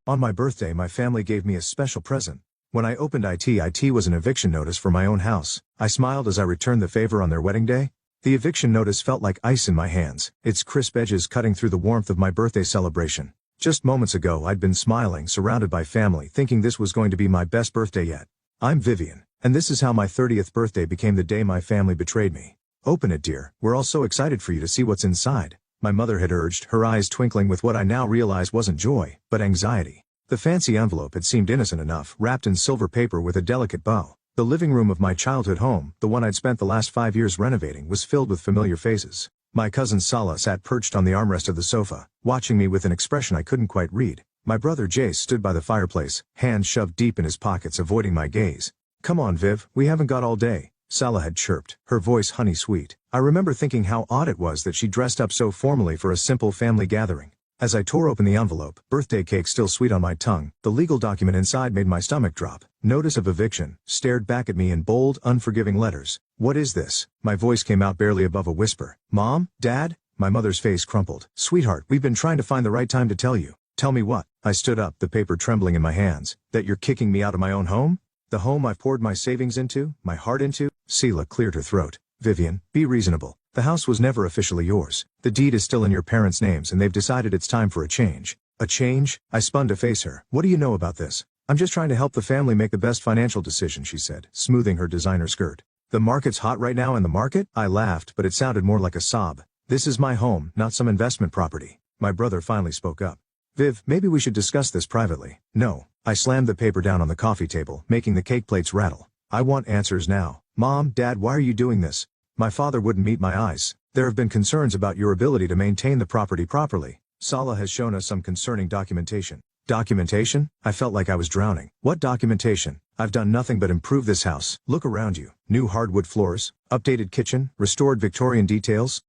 On my birthday, my family gave me a special present. When I opened it was an eviction notice for my own house. I smiled as I returned the favor on their wedding day. The eviction notice felt like ice in my hands, its crisp edges cutting through the warmth of my birthday celebration. Just moments ago I'd been smiling, surrounded by family, thinking this was going to be my best birthday yet. I'm Vivian, and this is how my 30th birthday became the day my family betrayed me. Open it, dear, we're all so excited for you to see what's inside, my mother had urged, her eyes twinkling with what I now realized wasn't joy, but anxiety. The fancy envelope had seemed innocent enough, wrapped in silver paper with a delicate bow. The living room of my childhood home, the one I'd spent the last 5 years renovating, was filled with familiar faces. My cousin Sala sat perched on the armrest of the sofa, watching me with an expression I couldn't quite read. My brother Jace stood by the fireplace, hands shoved deep in his pockets, avoiding my gaze. "Come on, Viv, we haven't got all day," Sala had chirped, her voice honey-sweet. I remember thinking how odd it was that she dressed up so formally for a simple family gathering. As I tore open the envelope, birthday cake still sweet on my tongue, the legal document inside made my stomach drop. Notice of eviction, stared back at me in bold, unforgiving letters. "What is this?" My voice came out barely above a whisper. "Mom? Dad?" My mother's face crumpled. "Sweetheart, we've been trying to find the right time to tell you." "Tell me what?" I stood up, the paper trembling in my hands. "That you're kicking me out of my own home? The home I've poured my savings into, my heart into?" Sela cleared her throat. "Vivian, be reasonable. The house was never officially yours. The deed is still in your parents' names and they've decided it's time for a change." "A change?" I spun to face her. "What do you know about this?" "I'm just trying to help the family make the best financial decision," she said, smoothing her designer skirt. "The market's hot right now in the market?" I laughed, but it sounded more like a sob. "This is my home, not some investment property." My brother finally spoke up. "Viv, maybe we should discuss this privately." "No." I slammed the paper down on the coffee table, making the cake plates rattle. "I want answers now. Mom, Dad, why are you doing this?" My father wouldn't meet my eyes. "There have been concerns about your ability to maintain the property properly. Sala has shown us some concerning documentation." "Documentation?" I felt like I was drowning. "What documentation? I've done nothing but improve this house. Look around you. New hardwood floors, updated kitchen, restored Victorian details."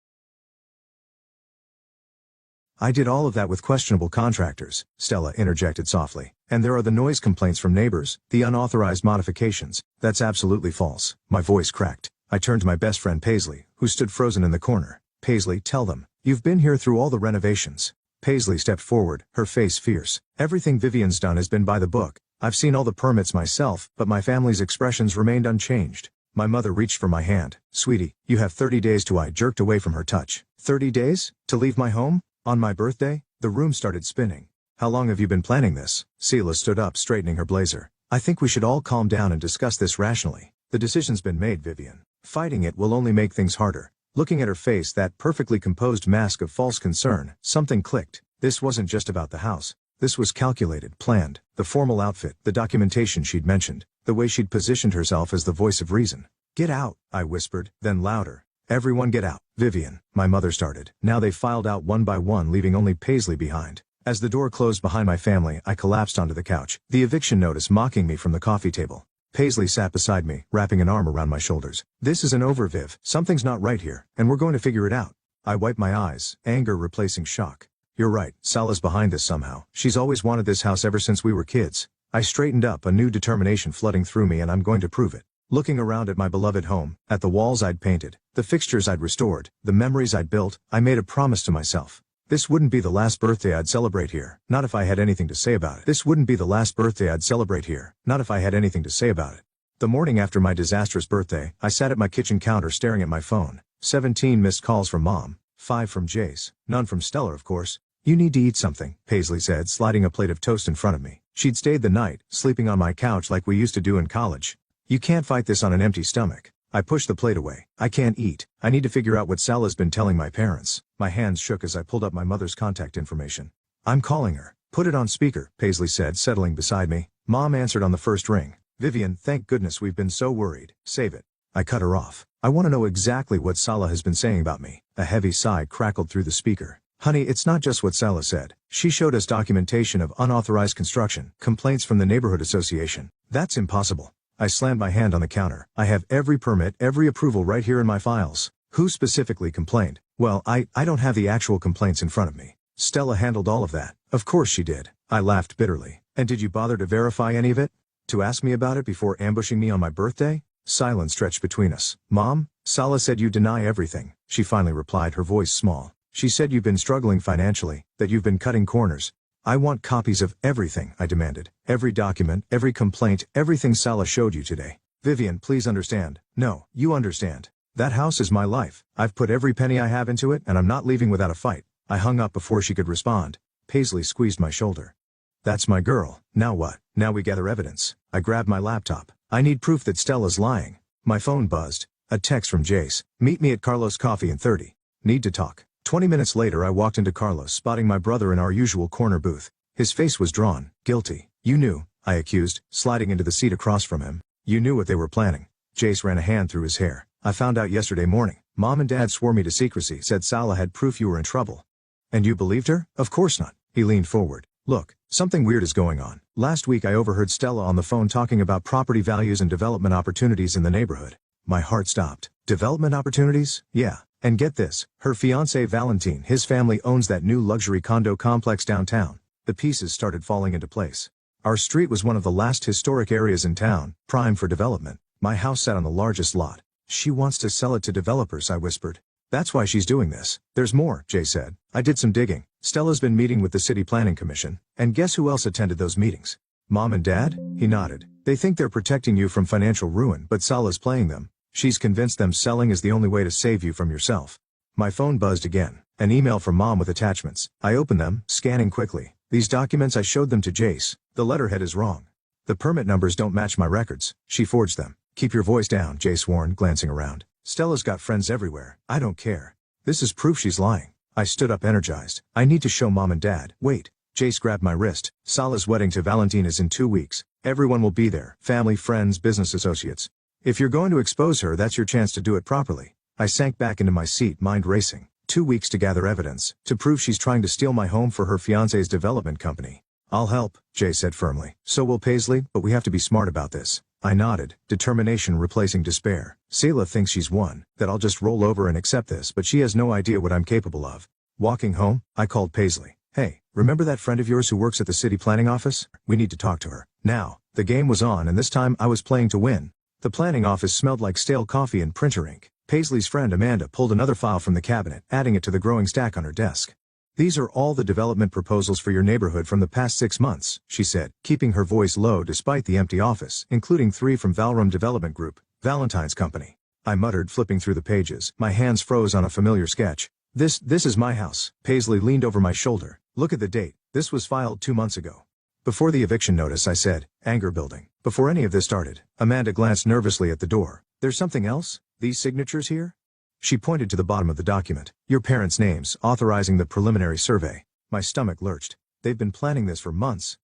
"I did all of that with questionable contractors," Stella interjected softly. "And there are the noise complaints from neighbors, the unauthorized modifications." "That's absolutely false." My voice cracked. I turned to my best friend Paisley, who stood frozen in the corner. "Paisley, tell them. You've been here through all the renovations." Paisley stepped forward, her face fierce. "Everything Vivian's done has been by the book. I've seen all the permits myself, but my family's expressions remained unchanged." My mother reached for my hand. "Sweetie, you have 30 days to." I jerked away from her touch. 30 days? To leave my home? On my birthday? The room started spinning. "How long have you been planning this?" Sela stood up, straightening her blazer. "I think we should all calm down and discuss this rationally. The decision's been made, Vivian. Fighting it will only make things harder." Looking at her face, that perfectly composed mask of false concern, something clicked. This wasn't just about the house. This was calculated, planned. The formal outfit, the documentation she'd mentioned, the way she'd positioned herself as the voice of reason. "Get out," I whispered, then louder. "Everyone get out." "Vivian," my mother started. Now they filed out one by one, leaving only Paisley behind. As the door closed behind my family, I collapsed onto the couch, the eviction notice mocking me from the coffee table. Paisley sat beside me, wrapping an arm around my shoulders. "This isn't over, Viv. Something's not right here, and we're going to figure it out." I wiped my eyes, anger replacing shock. "You're right, Sala's behind this somehow. She's always wanted this house ever since we were kids." I straightened up, a new determination flooding through me, and I'm going to prove it. Looking around at my beloved home, at the walls I'd painted, the fixtures I'd restored, the memories I'd built, I made a promise to myself. This wouldn't be the last birthday I'd celebrate here, not if I had anything to say about it. This wouldn't be the last birthday I'd celebrate here, not if I had anything to say about it. The morning after my disastrous birthday, I sat at my kitchen counter staring at my phone. 17 missed calls from Mom, 5 from Jace, none from Stella, of course. "You need to eat something," Paisley said, sliding a plate of toast in front of me. She'd stayed the night, sleeping on my couch like we used to do in college. "You can't fight this on an empty stomach." I pushed the plate away. "I can't eat. I need to figure out what Sala's been telling my parents." My hands shook as I pulled up my mother's contact information. "I'm calling her." "Put it on speaker," Paisley said, settling beside me. Mom answered on the first ring. "Vivian, thank goodness, we've been so worried. Save it." I cut her off. "I want to know exactly what Sala has been saying about me." A heavy sigh crackled through the speaker. "Honey, it's not just what Sala said. She showed us documentation of unauthorized construction, complaints from the neighborhood association." "That's impossible." I slammed my hand on the counter. "I have every permit, every approval right here in my files." "Who specifically complained?" "Well, I don't have the actual complaints in front of me. Stella handled all of that." "Of course she did." I laughed bitterly. "And did you bother to verify any of it? To ask me about it before ambushing me on my birthday?" Silence stretched between us. "Mom, Sala said you deny everything," she finally replied, her voice small. "She said you've been struggling financially, that you've been cutting corners." I want copies of everything, I demanded. Every document, every complaint, everything Salah showed you today. Vivian, please understand. No, you understand. That house is my life. I've put every penny I have into it and I'm not leaving without a fight. I hung up before she could respond. Paisley squeezed my shoulder. That's my girl. Now what? Now we gather evidence. I grabbed my laptop. I need proof that Stella's lying. My phone buzzed. A text from Jace. Meet me at Carlos Coffee in 30. Need to talk. 20 minutes later I walked into Carlos, spotting my brother in our usual corner booth. His face was drawn. Guilty. You knew, I accused, sliding into the seat across from him. You knew what they were planning. Jace ran a hand through his hair. I found out yesterday morning. Mom and Dad swore me to secrecy, said Salah had proof you were in trouble. And you believed her? Of course not. He leaned forward. Look, something weird is going on. Last week I overheard Stella on the phone talking about property values and development opportunities in the neighborhood. My heart stopped. Development opportunities? Yeah. And get this, her fiancé Valentin, his family owns that new luxury condo complex downtown. The pieces started falling into place. Our street was one of the last historic areas in town, prime for development. My house sat on the largest lot. She wants to sell it to developers, I whispered. That's why she's doing this. There's more, Jay said. I did some digging. Stella's been meeting with the City Planning Commission. And guess who else attended those meetings? Mom and Dad? He nodded. They think they're protecting you from financial ruin, but Salah's playing them. She's convinced them selling is the only way to save you from yourself. My phone buzzed again. An email from Mom with attachments. I opened them, scanning quickly. These documents, I showed them to Jace. The letterhead is wrong. The permit numbers don't match my records. She forged them. Keep your voice down, Jace warned, glancing around. Stella's got friends everywhere. I don't care. This is proof she's lying. I stood up energized. I need to show Mom and Dad. Wait. Jace grabbed my wrist. Salah's wedding to Valentin is in 2 weeks. Everyone will be there. Family, friends, business associates. If you're going to expose her, that's your chance to do it properly. I sank back into my seat, mind racing. 2 weeks to gather evidence, to prove she's trying to steal my home for her fiancé's development company. I'll help, Jay said firmly. So will Paisley, but we have to be smart about this. I nodded, determination replacing despair. Selah thinks she's won, that I'll just roll over and accept this, but she has no idea what I'm capable of. Walking home, I called Paisley. Hey, remember that friend of yours who works at the city planning office? We need to talk to her. Now, the game was on and this time I was playing to win. The planning office smelled like stale coffee and printer ink. Paisley's friend Amanda pulled another file from the cabinet, adding it to the growing stack on her desk. These are all the development proposals for your neighborhood from the past 6 months, she said, keeping her voice low despite the empty office, including 3 from Valrum Development Group, Valentine's company. I muttered, flipping through the pages. My hands froze on a familiar sketch. This is my house. Paisley leaned over my shoulder. Look at the date. This was filed 2 months ago. Before the eviction notice, I said, anger building. Before any of this started, Amanda glanced nervously at the door. There's something else? These signatures here? She pointed to the bottom of the document. Your parents' names, authorizing the preliminary survey. My stomach lurched. They've been planning this for months.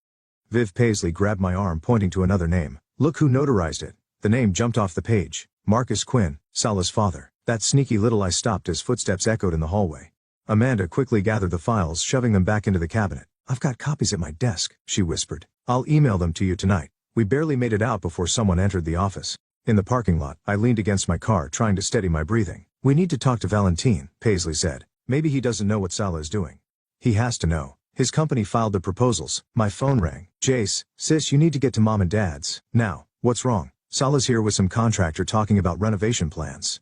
Viv Paisley grabbed my arm, pointing to another name. Look who notarized it. The name jumped off the page. Marcus Quinn, Salah's father. That sneaky little. I stopped as footsteps echoed in the hallway. Amanda quickly gathered the files, shoving them back into the cabinet. I've got copies at my desk, she whispered. I'll email them to you tonight. We barely made it out before someone entered the office. In the parking lot, I leaned against my car, trying to steady my breathing. We need to talk to Valentin, Paisley said. Maybe he doesn't know what Salah is doing. He has to know. His company filed the proposals. My phone rang. Jace, sis, you need to get to Mom and Dad's. Now, what's wrong? Salah's here with some contractor talking about renovation plans.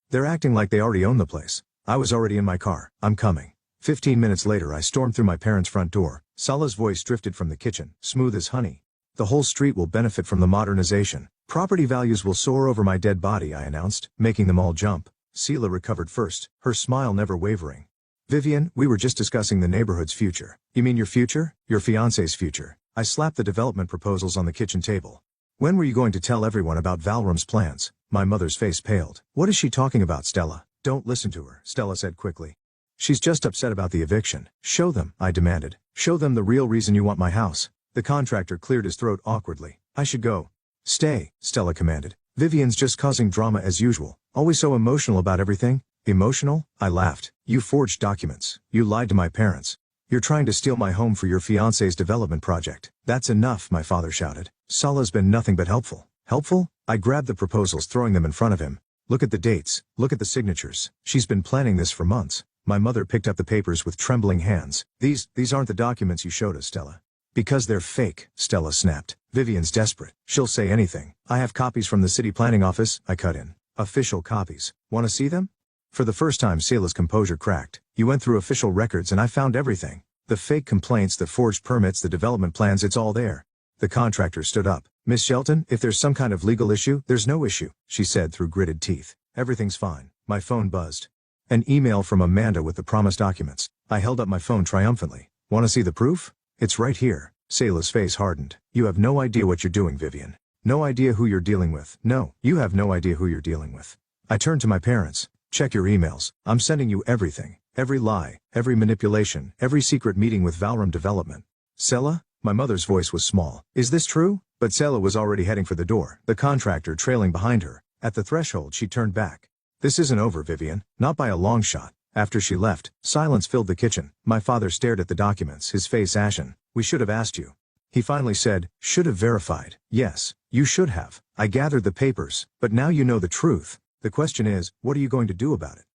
They're acting like they already own the place. I was already in my car. I'm coming. 15 minutes later I stormed through my parents' front door. Salah's voice drifted from the kitchen, smooth as honey. The whole street will benefit from the modernization. Property values will soar over my dead body, I announced, making them all jump. Selah recovered first, her smile never wavering. Vivian, we were just discussing the neighborhood's future. You mean your future? Your fiancé's future. I slapped the development proposals on the kitchen table. When were you going to tell everyone about Valrum's plans? My mother's face paled. What is she talking about, Stella? Don't listen to her, Stella said quickly. She's just upset about the eviction. Show them, I demanded. Show them the real reason you want my house. The contractor cleared his throat awkwardly. I should go. Stay, Stella commanded. Vivian's just causing drama as usual. Always so emotional about everything. Emotional? I laughed. You forged documents. You lied to my parents. You're trying to steal my home for your fiancé's development project. That's enough, my father shouted. Salah's been nothing but helpful. Helpful? I grabbed the proposals, throwing them in front of him. Look at the dates. Look at the signatures. She's been planning this for months. My mother picked up the papers with trembling hands. These aren't the documents you showed us, Stella. Because they're fake, Stella snapped. Vivian's desperate. She'll say anything. I have copies from the city planning office, I cut in. Official copies. Want to see them? For the first time, Salah's composure cracked. You went through official records and I found everything. The fake complaints, the forged permits, the development plans, it's all there. The contractor stood up. Miss Shelton, if there's some kind of legal issue, there's no issue, she said through gritted teeth. Everything's fine. My phone buzzed. An email from Amanda with the promised documents. I held up my phone triumphantly. Want to see the proof? It's right here. Sayla's face hardened. You have no idea what you're doing, Vivian. No idea who you're dealing with. No, you have no idea who you're dealing with. I turned to my parents. Check your emails. I'm sending you everything. Every lie, every manipulation, every secret meeting with Valram Development. Sela? My mother's voice was small. Is this true? But Sela was already heading for the door, the contractor trailing behind her. At the threshold she turned back. This isn't over, Vivian. Not by a long shot. After she left, silence filled the kitchen. My father stared at the documents, his face ashen. We should have asked you. He finally said, should have verified. Yes, you should have. I gathered the papers, but now you know the truth. The question is, what are you going to do about it?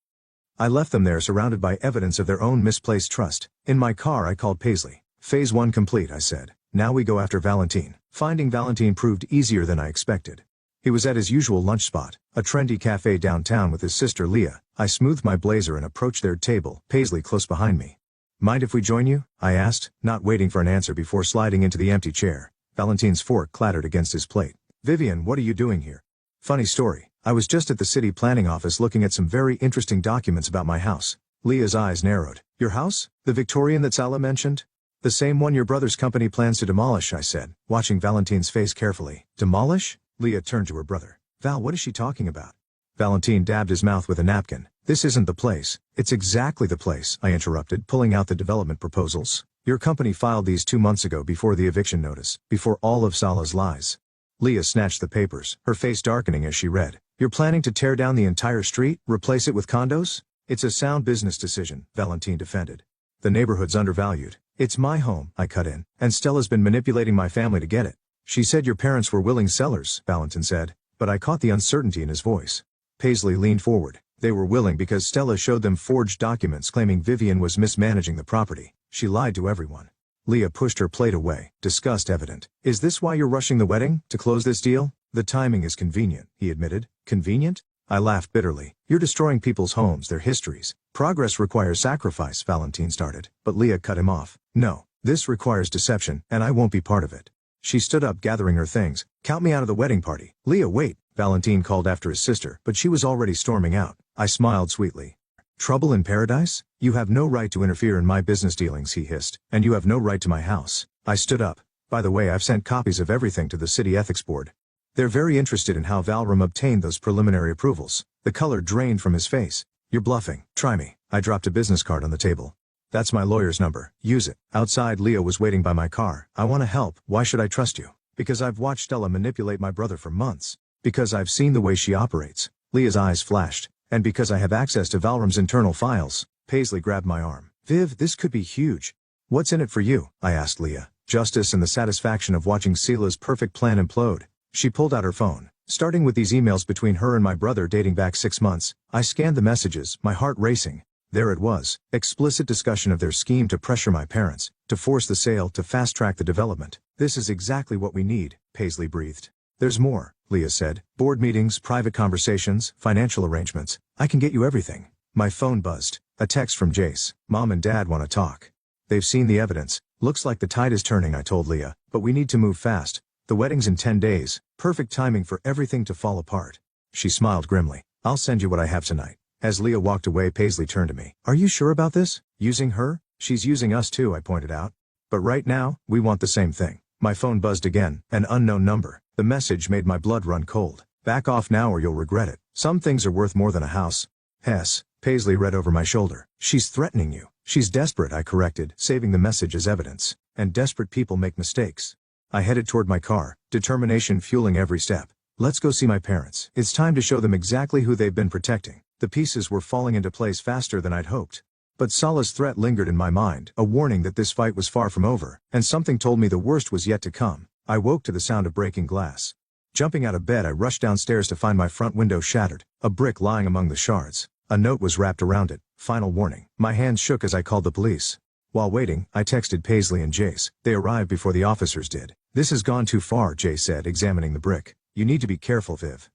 I left them there surrounded by evidence of their own misplaced trust. In my car I called Paisley. Phase 1 complete, I said. Now we go after Valentine. Finding Valentine proved easier than I expected. He was at his usual lunch spot, a trendy cafe downtown with his sister Leah. I smoothed my blazer and approached their table, Paisley close behind me. Mind if we join you? I asked, not waiting for an answer before sliding into the empty chair. Valentine's fork clattered against his plate. Vivian, what are you doing here? Funny story. I was just at the city planning office looking at some very interesting documents about my house. Leah's eyes narrowed. Your house? The Victorian that Sala mentioned? The same one your brother's company plans to demolish, I said, watching Valentine's face carefully. Demolish? Leah turned to her brother. Val, what is she talking about? Valentine dabbed his mouth with a napkin. This isn't the place. It's exactly the place, I interrupted, pulling out the development proposals. Your company filed these 2 months ago before the eviction notice, before all of Sala's lies. Leah snatched the papers, her face darkening as she read. You're planning to tear down the entire street, replace it with condos? It's a sound business decision, Valentine defended. The neighborhood's undervalued. It's my home, I cut in, and Stella's been manipulating my family to get it. She said your parents were willing sellers, Valentine said, but I caught the uncertainty in his voice. Paisley leaned forward. They were willing because Stella showed them forged documents claiming Vivian was mismanaging the property. She lied to everyone. Leah pushed her plate away, disgust evident. Is this why you're rushing the wedding, to close this deal? The timing is convenient, he admitted. Convenient? I laughed bitterly. You're destroying people's homes, their histories. Progress requires sacrifice, Valentine started, but Leah cut him off. No, this requires deception, and I won't be part of it. She stood up, gathering her things. Count me out of the wedding party. Leah, wait, Valentine called after his sister, but she was already storming out. I smiled sweetly. Trouble in paradise? You have no right to interfere in my business dealings, he hissed, and you have no right to my house. I stood up. By the way, I've sent copies of everything to the City Ethics Board. They're very interested in how Valram obtained those preliminary approvals. The color drained from his face. You're bluffing. Try me. I dropped a business card on the table. That's my lawyer's number. Use it. Outside, Leah was waiting by my car. I want to help. Why should I trust you? Because I've watched Stella manipulate my brother for months. Because I've seen the way she operates. Leah's eyes flashed. And because I have access to Valram's internal files. Paisley grabbed my arm. Viv, this could be huge. What's in it for you? I asked Leah. Justice and the satisfaction of watching Sela's perfect plan implode. She pulled out her phone. Starting with these emails between her and my brother dating back 6 months, I scanned the messages, my heart racing. There it was. Explicit discussion of their scheme to pressure my parents, to force the sale, to fast-track the development. This is exactly what we need, Paisley breathed. There's more, Leah said. Board meetings, private conversations, financial arrangements. I can get you everything. My phone buzzed. A text from Jace. Mom and Dad want to talk. They've seen the evidence. Looks like the tide is turning, I told Leah, but we need to move fast. The wedding's in 10 days. Perfect timing for everything to fall apart. She smiled grimly. I'll send you what I have tonight. As Leah walked away, Paisley turned to me. Are you sure about this? Using her? She's using us too, I pointed out. But right now, we want the same thing. My phone buzzed again, an unknown number. The message made my blood run cold. Back off now or you'll regret it. Some things are worth more than a house. Hess, Paisley read over my shoulder. She's threatening you. She's desperate, I corrected, saving the message as evidence. And desperate people make mistakes. I headed toward my car, determination fueling every step. Let's go see my parents. It's time to show them exactly who they've been protecting. The pieces were falling into place faster than I'd hoped. But Sala's threat lingered in my mind, a warning that this fight was far from over, and something told me the worst was yet to come. I woke to the sound of breaking glass. Jumping out of bed, I rushed downstairs to find my front window shattered, a brick lying among the shards. A note was wrapped around it. Final warning. My hands shook as I called the police. While waiting, I texted Paisley and Jace. They arrived before the officers did. This has gone too far, Jace said, examining the brick. You need to be careful, Viv.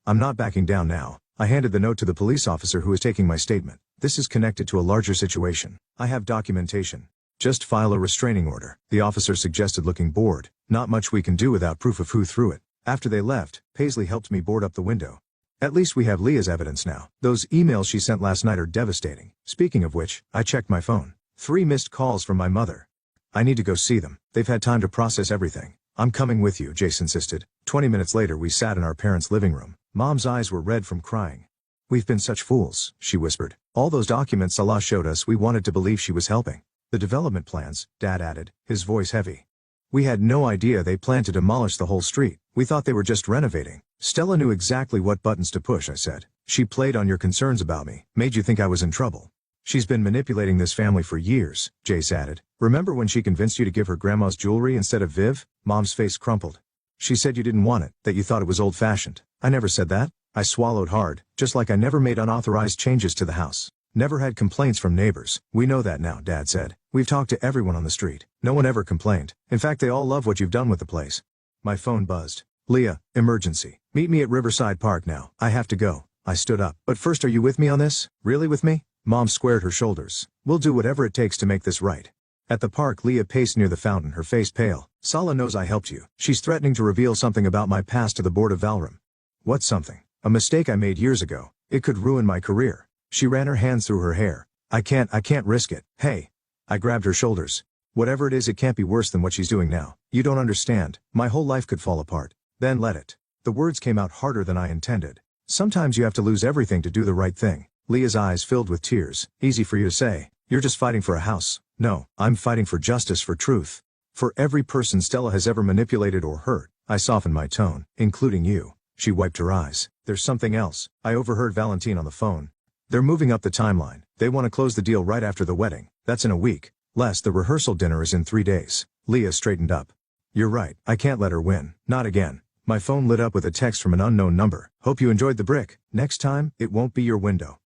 I'm not backing down now. I handed the note to the police officer who was taking my statement. This is connected to a larger situation. I have documentation. Just file a restraining order, the officer suggested, looking bored. Not much we can do without proof of who threw it. After they left, Paisley helped me board up the window. At least we have Leah's evidence now. Those emails she sent last night are devastating. Speaking of which, I checked my phone. 3 missed calls from my mother. I need to go see them. They've had time to process everything. I'm coming with you, Jace insisted. 20 minutes later we sat in our parents' living room. Mom's eyes were red from crying. We've been such fools, she whispered. All those documents Salah showed us, we wanted to believe she was helping. The development plans, Dad added, his voice heavy. We had no idea they planned to demolish the whole street. We thought they were just renovating. Stella knew exactly what buttons to push, I said. She played on your concerns about me, made you think I was in trouble. She's been manipulating this family for years, Jace added. Remember when she convinced you to give her grandma's jewelry instead of Viv? Mom's face crumpled. She said you didn't want it, that you thought it was old-fashioned. I never said that. I swallowed hard, just like I never made unauthorized changes to the house. Never had complaints from neighbors. We know that now, Dad said. We've talked to everyone on the street. No one ever complained. In fact, they all love what you've done with the place. My phone buzzed. Leah, emergency. Meet me at Riverside Park now. I have to go. I stood up. But first, are you with me on this? Really with me? Mom squared her shoulders. We'll do whatever it takes to make this right. At the park, Leah paced near the fountain, her face pale. Salah knows I helped you. She's threatening to reveal something about my past to the board of Valram. What's something? A mistake I made years ago. It could ruin my career. She ran her hands through her hair. I can't risk it. Hey. I grabbed her shoulders. Whatever it is, it can't be worse than what she's doing now. You don't understand. My whole life could fall apart. Then let it. The words came out harder than I intended. Sometimes you have to lose everything to do the right thing. Leah's eyes filled with tears. Easy for you to say. You're just fighting for a house. No, I'm fighting for justice, for truth. For every person Stella has ever manipulated or hurt. I softened my tone, including you. She wiped her eyes. There's something else. I overheard Valentine on the phone. They're moving up the timeline. They want to close the deal right after the wedding. That's in a week. Les, the rehearsal dinner is in 3 days. Leah straightened up. You're right. I can't let her win. Not again. My phone lit up with a text from an unknown number. Hope you enjoyed the brick. Next time, it won't be your window.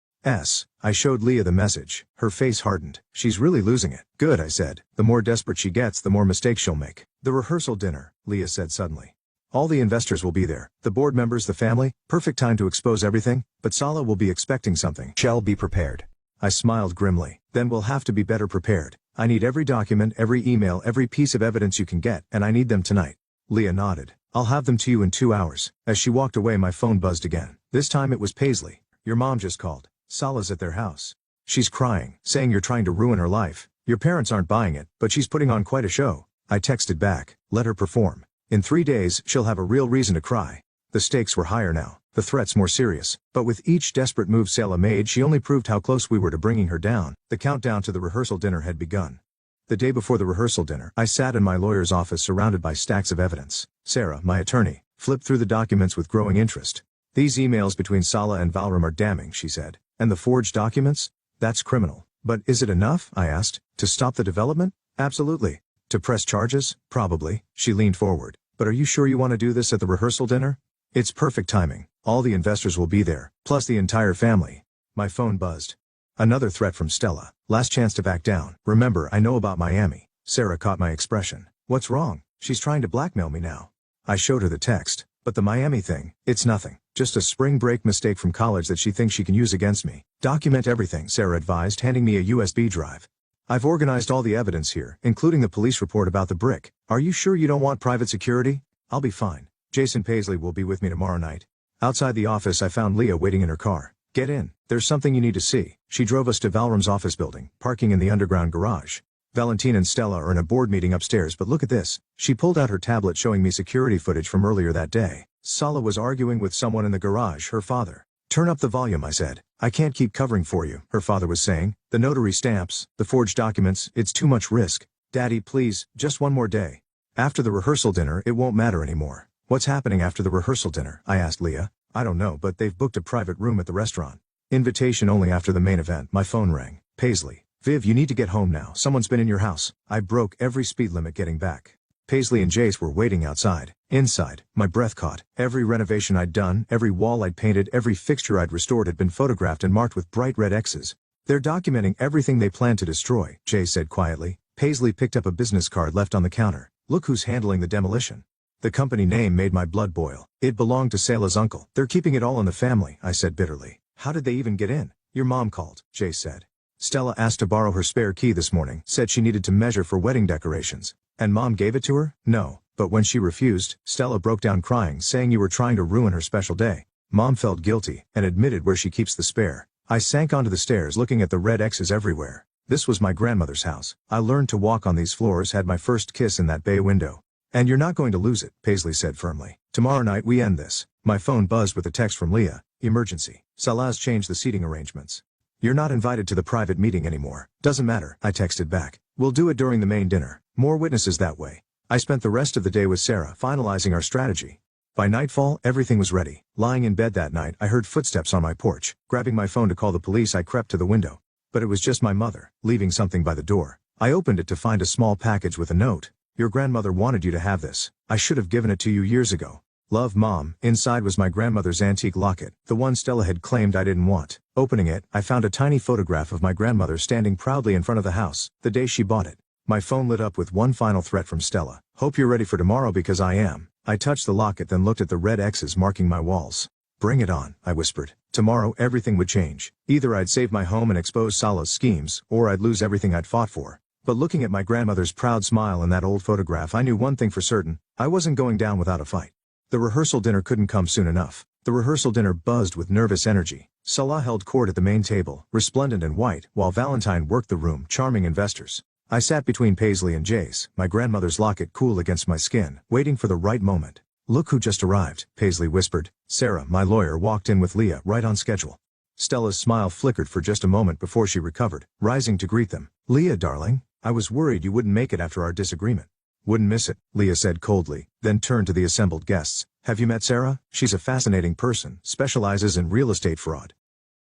I showed Leah the message. Her face hardened. She's really losing it. Good, I said. The more desperate she gets, the more mistakes she'll make. The rehearsal dinner, Leah said suddenly. All the investors will be there. The board members, the family. Perfect time to expose everything. But Salah will be expecting something. Shall be prepared. I smiled grimly. Then we'll have to be better prepared. I need every document, every email, every piece of evidence you can get, and I need them tonight. Leah nodded. I'll have them to you in 2 hours. As she walked away, my phone buzzed again. This time it was Paisley. Your mom just called. Salah's at their house. She's crying, saying you're trying to ruin her life. Your parents aren't buying it, but she's putting on quite a show. I texted back. Let her perform. In 3 days, she'll have a real reason to cry. The stakes were higher now, the threats more serious. But with each desperate move Salah made, she only proved how close we were to bringing her down. The countdown to the rehearsal dinner had begun. The day before the rehearsal dinner, I sat in my lawyer's office surrounded by stacks of evidence. Sarah, my attorney, flipped through the documents with growing interest. These emails between Salah and Valram are damning, she said. And the forged documents? That's criminal. But is it enough? I asked. To stop the development? Absolutely. To press charges? Probably. She leaned forward. But are you sure you want to do this at the rehearsal dinner? It's perfect timing. All the investors will be there, plus the entire family. My phone buzzed. Another threat from Stella. Last chance to back down. Remember, I know about Miami. Sarah caught my expression. What's wrong? She's trying to blackmail me now. I showed her the text. But the Miami thing, it's nothing. Just a spring break mistake from college that she thinks she can use against me. Document everything, Sarah advised, handing me a USB drive. I've organized all the evidence here, including the police report about the brick. Are you sure you don't want private security? I'll be fine. Jason Paisley will be with me tomorrow night. Outside the office I found Leah waiting in her car. Get in. There's something you need to see. She drove us to Valram's office building, parking in the underground garage. Valentine and Stella are in a board meeting upstairs, but look at this. She pulled out her tablet showing me security footage from earlier that day. Salah was arguing with someone in the garage, her father. Turn up the volume, I said. I can't keep covering for you, her father was saying. The notary stamps, the forged documents, it's too much risk. Daddy, please, just one more day. After the rehearsal dinner, it won't matter anymore. What's happening after the rehearsal dinner? I asked Leah. I don't know, but they've booked a private room at the restaurant. Invitation only after the main event. My phone rang. Paisley. Viv, you need to get home now. Someone's been in your house. I broke every speed limit getting back. Paisley and Jace were waiting outside. Inside, my breath caught. Every renovation I'd done, every wall I'd painted, every fixture I'd restored had been photographed and marked with bright red X's. They're documenting everything they plan to destroy, Jace said quietly. Paisley picked up a business card left on the counter. Look who's handling the demolition. The company name made my blood boil. It belonged to Salah's uncle. They're keeping it all in the family, I said bitterly. How did they even get in? Your mom called, Jace said. Stella asked to borrow her spare key this morning, said she needed to measure for wedding decorations. And Mom gave it to her? No, but when she refused, Stella broke down crying, saying you were trying to ruin her special day. Mom felt guilty and admitted where she keeps the spare. I sank onto the stairs looking at the red X's everywhere. This was my grandmother's house. I learned to walk on these floors, had my first kiss in that bay window. And you're not going to lose it, Paisley said firmly. Tomorrow night we end this. My phone buzzed with a text from Leah. Emergency. Salah's changed the seating arrangements. You're not invited to the private meeting anymore. Doesn't matter, I texted back. We'll do it during the main dinner. More witnesses that way. I spent the rest of the day with Sarah finalizing our strategy. By nightfall, everything was ready. Lying in bed that night, I heard footsteps on my porch. Grabbing my phone to call the police, I crept to the window. But it was just my mother, leaving something by the door. I opened it to find a small package with a note. Your grandmother wanted you to have this. I should have given it to you years ago. Love, Mom. Inside was my grandmother's antique locket, the one Stella had claimed I didn't want. Opening it, I found a tiny photograph of my grandmother standing proudly in front of the house, the day she bought it. My phone lit up with one final threat from Stella. Hope you're ready for tomorrow because I am. I touched the locket, then looked at the red X's marking my walls. Bring it on, I whispered. Tomorrow everything would change. Either I'd save my home and expose Salah's schemes, or I'd lose everything I'd fought for. But looking at my grandmother's proud smile in that old photograph, I knew one thing for certain. I wasn't going down without a fight. The rehearsal dinner couldn't come soon enough. The rehearsal dinner buzzed with nervous energy. Salah held court at the main table, resplendent in white, while Valentine worked the room, charming investors. I sat between Paisley and Jace, my grandmother's locket cool against my skin, waiting for the right moment. Look who just arrived, Paisley whispered. Sarah, my lawyer, walked in with Leah, right on schedule. Stella's smile flickered for just a moment before she recovered, rising to greet them. Leah, darling, I was worried you wouldn't make it after our disagreement. Wouldn't miss it, Leah said coldly, then turned to the assembled guests. Have you met Sarah? She's a fascinating person, specializes in real estate fraud.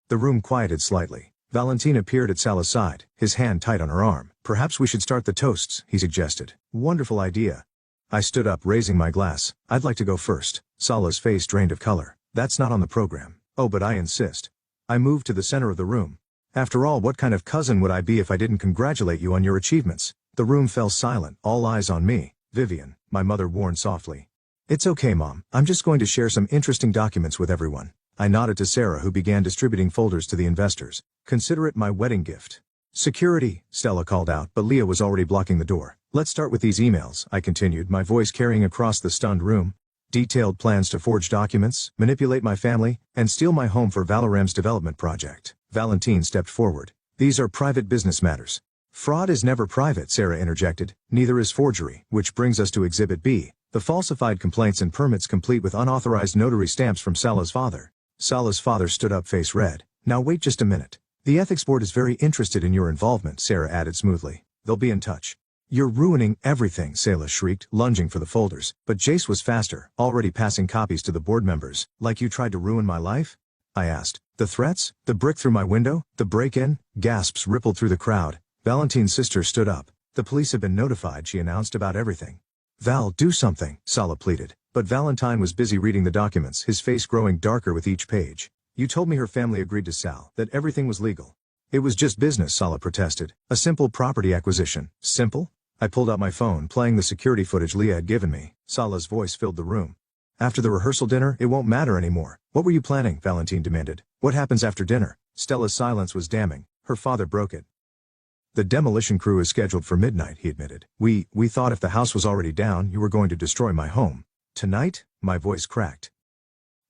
The room quieted slightly. Valentin appeared at Salah's side, his hand tight on her arm. Perhaps we should start the toasts, he suggested. Wonderful idea. I stood up, raising my glass. I'd like to go first. Salah's face drained of color. That's not on the program. Oh, but I insist. I moved to the center of the room. After all, what kind of cousin would I be if I didn't congratulate you on your achievements? The room fell silent, all eyes on me. Vivian, my mother warned softly. It's okay, Mom. I'm just going to share some interesting documents with everyone. I nodded to Sarah, who began distributing folders to the investors. Consider it my wedding gift. Security, Stella called out, but Leah was already blocking the door. Let's start with these emails, I continued, my voice carrying across the stunned room. Detailed plans to forge documents, manipulate my family, and steal my home for Valoram's development project. Valentin stepped forward. These are private business matters. Fraud is never private, Sarah interjected. Neither is forgery, which brings us to Exhibit B, the falsified complaints and permits complete with unauthorized notary stamps from Salah's father. Salah's father stood up, face red. Now wait just a minute. The ethics board is very interested in your involvement, Sarah added smoothly. They'll be in touch. You're ruining everything, Salah shrieked, lunging for the folders. But Jace was faster, already passing copies to the board members. Like you tried to ruin my life? I asked. The threats? The brick through my window? The break-in? Gasps rippled through the crowd. Valentin's sister stood up. The police have been notified, she announced, about everything. Val, do something, Salah pleaded. But Valentine was busy reading the documents, his face growing darker with each page. You told me her family agreed to Sal, that everything was legal. It was just business, Salah protested. A simple property acquisition. Simple? I pulled out my phone, playing the security footage Leah had given me. Salah's voice filled the room. After the rehearsal dinner, it won't matter anymore. What were you planning? Valentin demanded. What happens after dinner? Stella's silence was damning. Her father broke it. The demolition crew is scheduled for midnight, he admitted. We thought if the house was already down, you were going to destroy my home. Tonight? My voice cracked.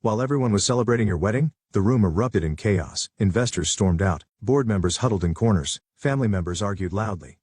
While everyone was celebrating your wedding, the room erupted in chaos. Investors stormed out. Board members huddled in corners. Family members argued loudly.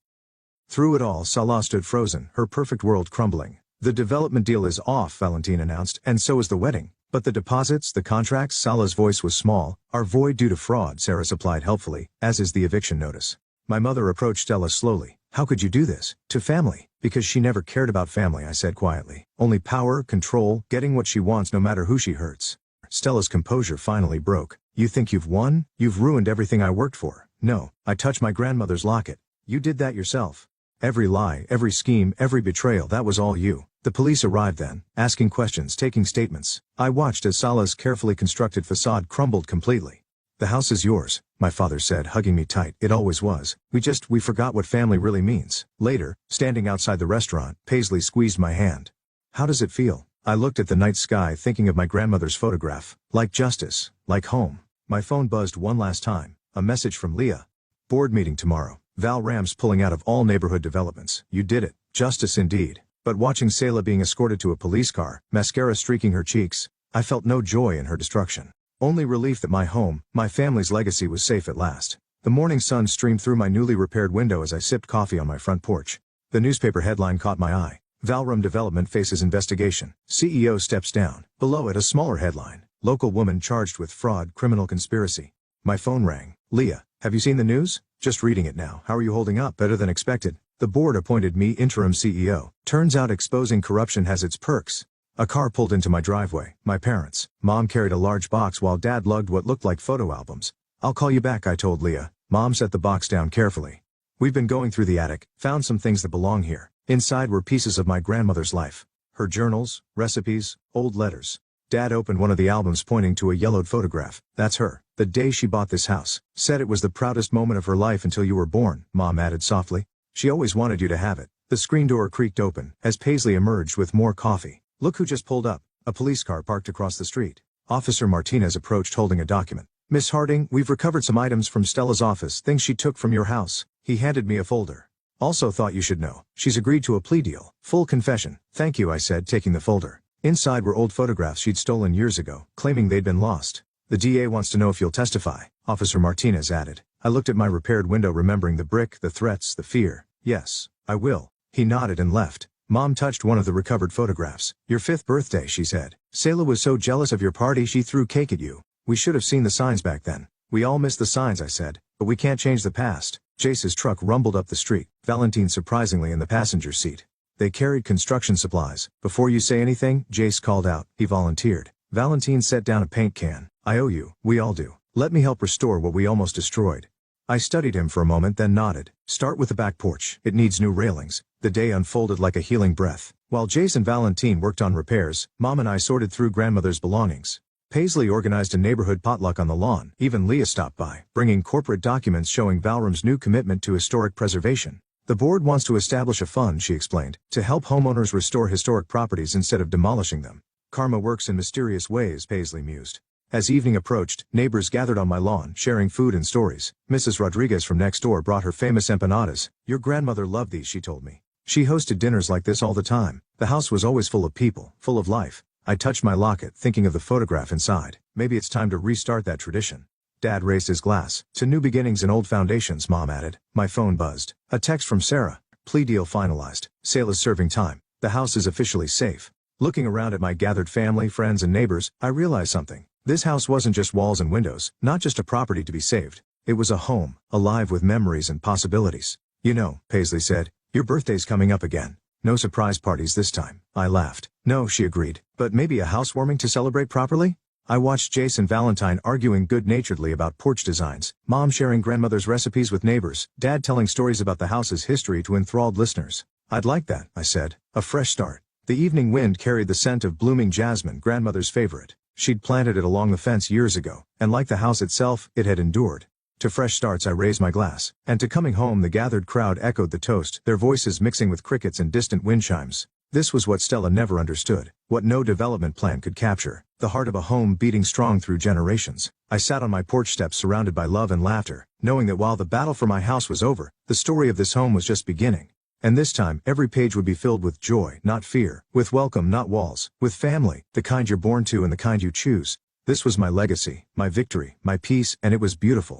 Through it all, Salah stood frozen, her perfect world crumbling. The development deal is off, Valentin announced, and so is the wedding. But the deposits, the contracts, Salah's voice was small, are void due to fraud, Sarah supplied helpfully, as is the eviction notice. My mother approached Stella slowly. How could you do this? To family? Because she never cared about family, I said quietly. Only power, control, getting what she wants no matter who she hurts. Stella's composure finally broke. You think you've won? You've ruined everything I worked for. No, I touched my grandmother's locket. You did that yourself. Every lie, every scheme, every betrayal, that was all you. The police arrived then, asking questions, taking statements. I watched as Salah's carefully constructed facade crumbled completely. The house is yours, my father said, hugging me tight. It always was. We forgot what family really means. Later, standing outside the restaurant, Paisley squeezed my hand. How does it feel? I looked at the night sky, thinking of my grandmother's photograph. Like justice, like home. My phone buzzed one last time. A message from Leah. Board meeting tomorrow. Val Rams pulling out of all neighborhood developments. You did it. Justice indeed. But watching Selah being escorted to a police car, mascara streaking her cheeks, I felt no joy in her destruction. Only relief that my home, my family's legacy was safe at last. The morning sun streamed through my newly repaired window as I sipped coffee on my front porch. The newspaper headline caught my eye. Valram Development faces investigation. CEO steps down. Below it a smaller headline. Local woman charged with fraud, criminal conspiracy. My phone rang. Leah, have you seen the news? Just reading it now. How are you holding up? Better than expected. The board appointed me interim CEO. Turns out exposing corruption has its perks. A car pulled into my driveway. My parents. Mom carried a large box while Dad lugged what looked like photo albums. I'll call you back, I told Leah. Mom set the box down carefully. We've been going through the attic, found some things that belong here. Inside were pieces of my grandmother's life. Her journals, recipes, old letters. Dad opened one of the albums pointing to a yellowed photograph. That's her. The day she bought this house. Said it was the proudest moment of her life until you were born, Mom added softly. She always wanted you to have it. The screen door creaked open as Paisley emerged with more coffee. Look who just pulled up. A police car parked across the street. Officer Martinez approached holding a document. Miss Harding, we've recovered some items from Stella's office, things she took from your house. He handed me a folder. Also thought you should know. She's agreed to a plea deal. Full confession. Thank you, I said, taking the folder. Inside were old photographs she'd stolen years ago, claiming they'd been lost. The DA wants to know if you'll testify, Officer Martinez added. I looked at my repaired window, remembering the brick, the threats, the fear. Yes, I will. He nodded and left. Mom touched one of the recovered photographs. Your 5th birthday, she said. Selah was so jealous of your party she threw cake at you. We should have seen the signs back then. We all miss the signs, I said. But we can't change the past. Jace's truck rumbled up the street, Valentine surprisingly in the passenger seat. They carried construction supplies. Before you say anything, Jace called out. He volunteered. Valentine set down a paint can. I owe you. We all do. Let me help restore what we almost destroyed. I studied him for a moment, then nodded. Start with the back porch. It needs new railings. The day unfolded like a healing breath. While Jace and Valentine worked on repairs, Mom and I sorted through grandmother's belongings. Paisley organized a neighborhood potluck on the lawn. Even Leah stopped by, bringing corporate documents showing Valram's new commitment to historic preservation. The board wants to establish a fund, she explained, to help homeowners restore historic properties instead of demolishing them. Karma works in mysterious ways, Paisley mused. As evening approached, neighbors gathered on my lawn, sharing food and stories. Mrs. Rodriguez from next door brought her famous empanadas. Your grandmother loved these, she told me. She hosted dinners like this all the time. The house was always full of people, full of life. I touched my locket, thinking of the photograph inside. Maybe it's time to restart that tradition. Dad raised his glass. To new beginnings and old foundations, Mom added. My phone buzzed. A text from Sarah. Plea deal finalized. Selah's serving time. The house is officially safe. Looking around at my gathered family, friends and neighbors, I realized something. This house wasn't just walls and windows, not just a property to be saved. It was a home, alive with memories and possibilities. You know, Paisley said, your birthday's coming up again. No surprise parties this time. I laughed. No, she agreed. But maybe a housewarming to celebrate properly? I watched Jace and Valentine arguing good-naturedly about porch designs, Mom sharing grandmother's recipes with neighbors, Dad telling stories about the house's history to enthralled listeners. I'd like that, I said. A fresh start. The evening wind carried the scent of blooming jasmine, grandmother's favorite. She'd planted it along the fence years ago, and like the house itself, it had endured. To fresh starts I raised my glass, and to coming home the gathered crowd echoed the toast, their voices mixing with crickets and distant wind chimes. This was what Stella never understood, what no development plan could capture, the heart of a home beating strong through generations. I sat on my porch steps surrounded by love and laughter, knowing that while the battle for my house was over, the story of this home was just beginning. And this time, every page would be filled with joy, not fear, with welcome, not walls, with family, the kind you're born to and the kind you choose. This was my legacy, my victory, my peace, and it was beautiful.